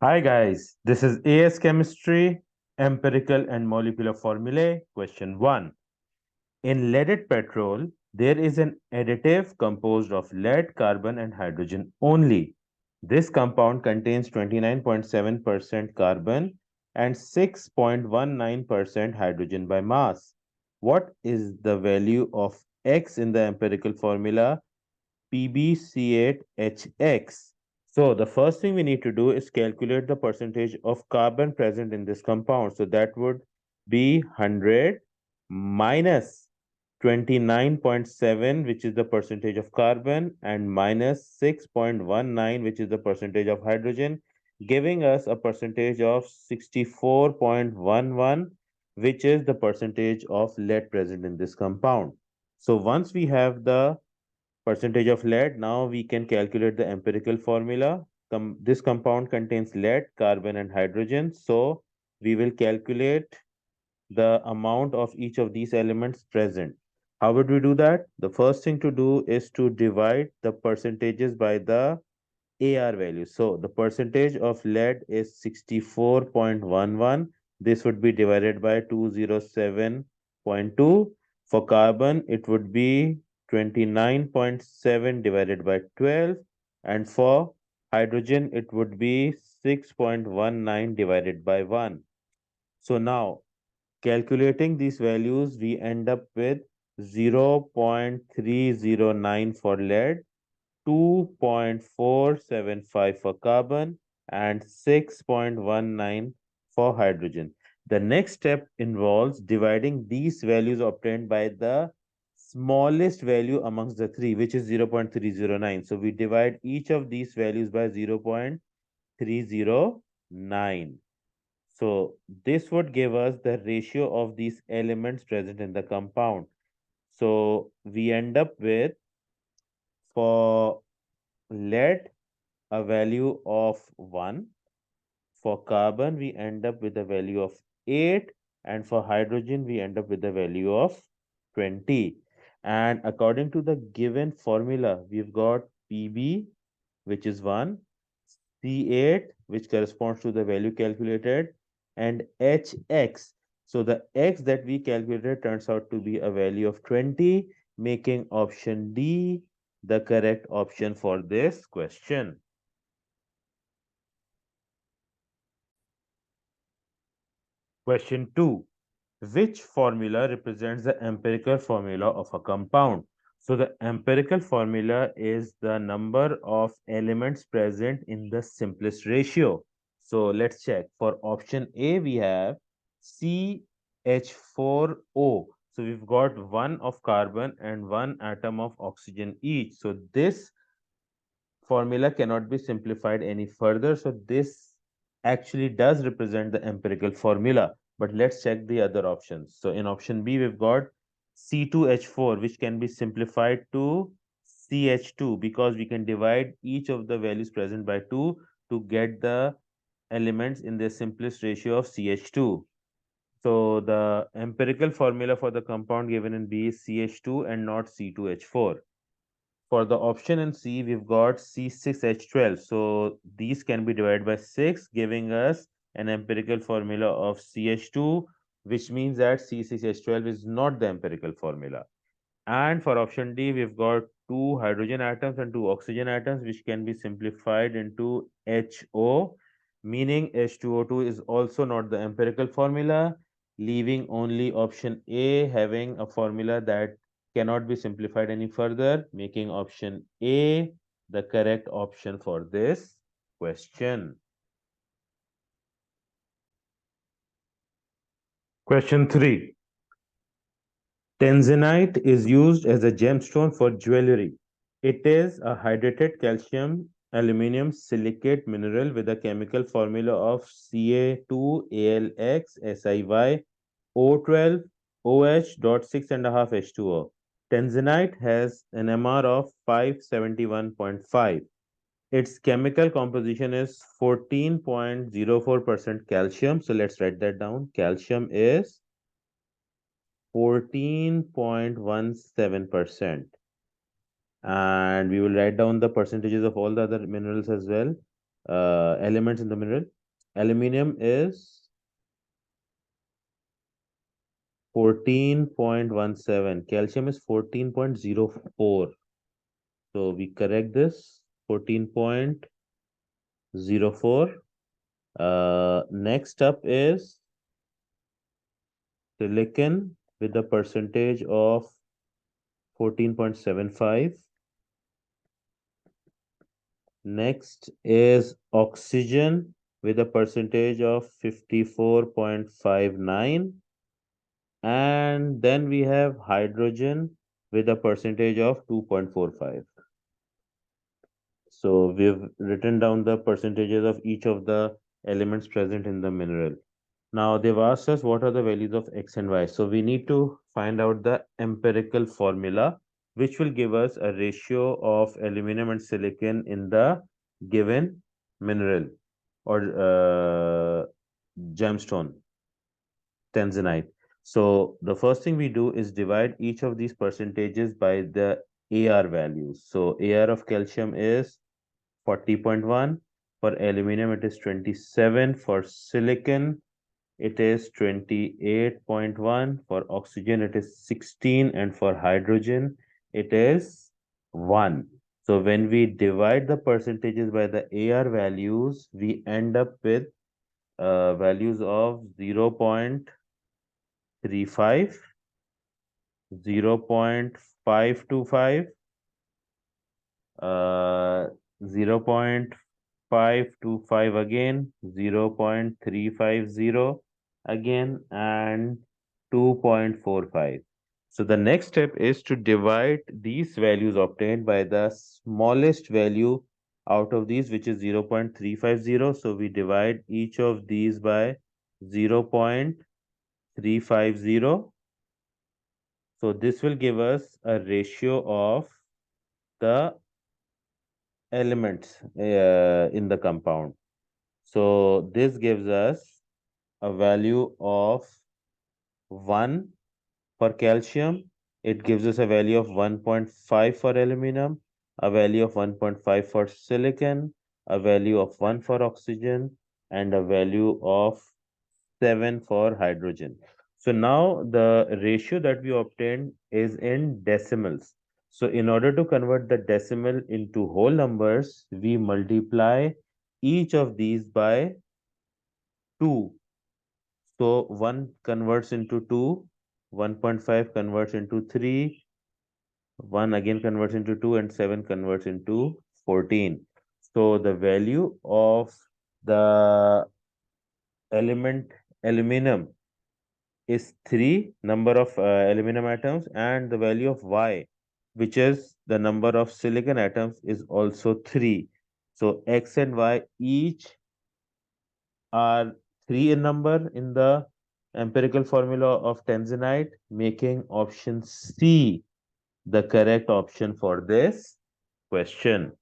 Hi guys, this is AS Chemistry, Empirical and Molecular Formulae. Question 1. In leaded petrol, there is an additive composed of lead, carbon and hydrogen only. This compound contains 29.7% carbon and 6.19% hydrogen by mass. What is the value of X in the empirical formula PbC8HX? So the first thing we need to do is calculate the percentage of carbon present in this compound. So that would be 100 minus 29.7, which is the percentage of carbon, and minus 6.19, which is the percentage of hydrogen, giving us a percentage of 64.11, which is the percentage of lead present in this compound. So once we have the percentage of lead. Now we can calculate the empirical formula. This compound contains lead, carbon, and hydrogen. So we will calculate the amount of each of these elements present. How would we do that? The first thing to do is to divide the percentages by the AR value. So the percentage of lead is 64.11. This would be divided by 207.2. For carbon, it would be 29.7 divided by 12. And for hydrogen, it would be 6.19 divided by 1. So now, calculating these values, we end up with 0.309 for lead, 2.475 for carbon, and 6.19 for hydrogen. The next step involves dividing these values obtained by the smallest value amongst the three, which is 0.309. So we divide each of these values by 0.309. So this would give us the ratio of these elements present in the compound. So we end up with, for lead, a value of 1. For carbon, we end up with a value of 8. And for hydrogen, we end up with a value of 20. And according to the given formula, we've got PB, which is 1, C8, which corresponds to the value calculated, and HX. So the X that we calculated turns out to be a value of 20, making option D the correct option for this question. Question 2. Which formula represents the empirical formula of a compound? So the empirical formula is the number of elements present in the simplest ratio. So let's check. For option A, we have CH4O. So we've got one of carbon and one atom of oxygen each. So this formula cannot be simplified any further. So this actually does represent the empirical formula. But let's check the other options. So in option B, we've got C2H4, which can be simplified to CH2 because we can divide each of the values present by 2 to get the elements in the simplest ratio of CH2. So the empirical formula for the compound given in B is CH2 and not C2H4. For the option in C, we've got C6H12. So these can be divided by 6, giving us an empirical formula of CH2, which means that C6H12 is not the empirical formula. And for option D, we've got two hydrogen atoms and two oxygen atoms, which can be simplified into HO, meaning H2O2 is also not the empirical formula, leaving only option A having a formula that cannot be simplified any further, making option A the correct option for this question. Question 3. Tanzanite is used as a gemstone for jewelry. It is a hydrated calcium aluminum silicate mineral with a chemical formula of Ca2AlX SiY O12 OH.6.5H2O. Tanzanite has an MR of 571.5. Its chemical composition is 14.04% calcium. So let's write that down. Calcium is 14.17%. And we will write down the percentages of all the other minerals as well. elements in the mineral. Aluminium is 14.17. Calcium is 14.04. So we correct this 14.04. Next up is silicon with a percentage of 14.75. Next is oxygen with a percentage of 54.59. And then we have hydrogen with a percentage of 2.45. So we've written down the percentages of each of the elements present in the mineral. Now they've asked us what are the values of X and Y. So we need to find out the empirical formula, which will give us a ratio of aluminum and silicon in the given mineral or gemstone, tanzanite. So the first thing we do is divide each of these percentages by the AR values. So AR of calcium is 40.1. For aluminum, it is 27. For silicon, it is 28.1. For oxygen, it is 16. And for hydrogen, it is 1. So when we divide the percentages by the AR values, we end up with values of 0.35, 0.525, uh, 0.525 again, 0.350 again, and 2.45. So the next step is to divide these values obtained by the smallest value out of these, which is 0.350. So we divide each of these by 0.350. So this will give us a ratio of the elements in the compound. So this gives us a value of 1 for calcium. It gives us a value of 1.5 for aluminum, a value of 1.5 for silicon, a value of 1 for oxygen, and a value of 7 for hydrogen. So now the ratio that we obtained is in decimals. So in order to convert the decimal into whole numbers, we multiply each of these by 2. So 1 converts into 2, 1.5 converts into 3, 1 again converts into 2, and 7 converts into 14. So the value of the element aluminum is 3 number of aluminum atoms, and the value of Y, which is the number of silicon atoms, is also 3. So X and Y each are 3 in number in the empirical formula of tanzanite, making option C the correct option for this question.